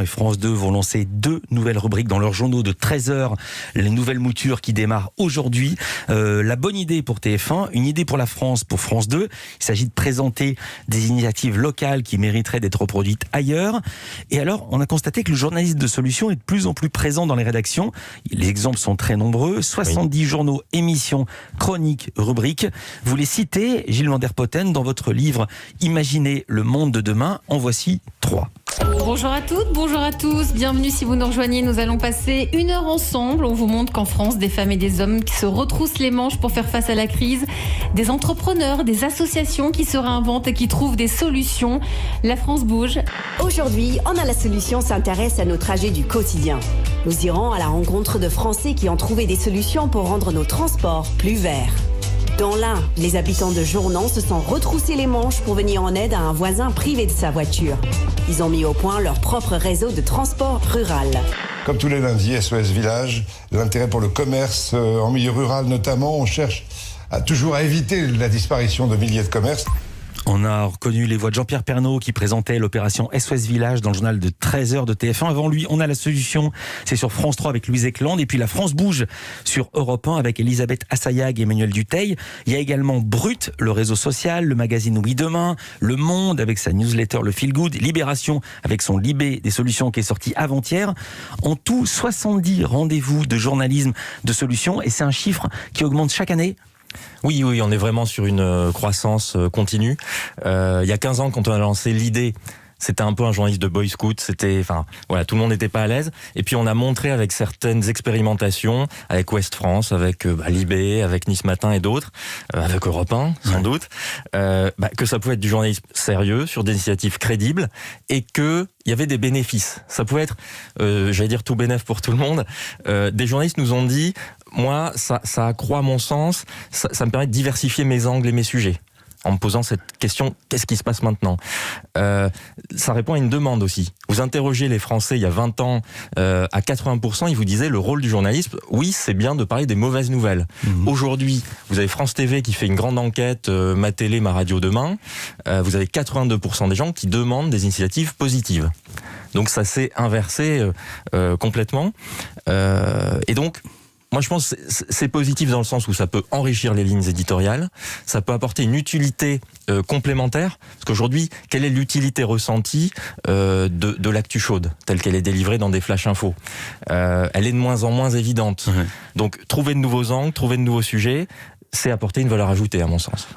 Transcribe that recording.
Et France 2 vont lancer 2 nouvelles rubriques dans leurs journaux de 13h, les nouvelles moutures qui démarrent aujourd'hui. La bonne idée pour TF1, une idée pour la France, pour France 2. Il s'agit de présenter des initiatives locales qui mériteraient d'être reproduites ailleurs. Et alors, on a constaté que le journalisme de solution est de plus en plus présent dans les rédactions. Les exemples sont très nombreux. 70 journaux, émissions, chroniques, rubriques. Vous les citez, Gilles Van der Potten, dans votre livre « Imaginez le monde de demain ». En voici 3. Bonjour à toutes, bonjour à tous, bienvenue si vous nous rejoignez, nous allons passer 1 heure ensemble. On vous montre qu'en France, des femmes et des hommes qui se retroussent les manches pour faire face à la crise, des entrepreneurs, des associations qui se réinventent et qui trouvent des solutions. La France bouge. Aujourd'hui, On a la solution s'intéresse à nos trajets du quotidien. Nous irons à la rencontre de Français qui ont trouvé des solutions pour rendre nos transports plus verts. Dans l'Ain, les habitants de Journon se sont retroussés les manches pour venir en aide à un voisin privé de sa voiture. Ils ont mis au point leur propre réseau de transport rural. Comme tous les lundis, SOS Village, de l'intérêt pour le commerce en milieu rural notamment. On cherche toujours à éviter la disparition de milliers de commerces. On a reconnu les voix de Jean-Pierre Pernaut qui présentait l'opération SOS Village dans le journal de 13h de TF1. Avant lui, On a la solution, c'est sur France 3 avec Louise Ekland. Et puis La France bouge sur Europe 1 avec Elisabeth Assayag et Emmanuel Dutheil. Il y a également Brut, le réseau social, le magazine Oui Demain, Le Monde avec sa newsletter Le Feel Good, Libération avec son Libé des solutions qui est sorti avant-hier. En tout, 70 rendez-vous de journalisme de solutions et c'est un chiffre qui augmente chaque année. Oui, on est vraiment sur une croissance continue. Il y a 15 ans, quand on a lancé l'idée, c'était un peu un journaliste de boy scout, tout le monde n'était pas à l'aise. Et puis on a montré avec certaines expérimentations, avec Ouest France, avec Libé, avec Nice Matin et d'autres, avec Europe 1 sans doute, que ça pouvait être du journalisme sérieux, sur des initiatives crédibles, et que il y avait des bénéfices. Ça pouvait être, tout bénef pour tout le monde. Des journalistes nous ont dit, moi, ça accroît mon sens, ça me permet de diversifier mes angles et mes sujets. En me posant cette question, qu'est-ce qui se passe maintenant ? Ça répond à une demande aussi. Vous interrogez les Français il y a 20 ans, à 80%, ils vous disaient le rôle du journalisme, oui, c'est bien de parler des mauvaises nouvelles. Aujourd'hui, vous avez France TV qui fait une grande enquête, Ma Télé, Ma Radio Demain. Vous avez 82% des gens qui demandent des initiatives positives. Donc ça s'est inversé complètement. Et donc, moi, je pense que c'est positif dans le sens où ça peut enrichir les lignes éditoriales, ça peut apporter une utilité complémentaire, parce qu'aujourd'hui, quelle est l'utilité ressentie de l'actu chaude, telle qu'elle est délivrée dans des flash infos ? Elle est de moins en moins évidente. Donc, trouver de nouveaux angles, trouver de nouveaux sujets, c'est apporter une valeur ajoutée, à mon sens.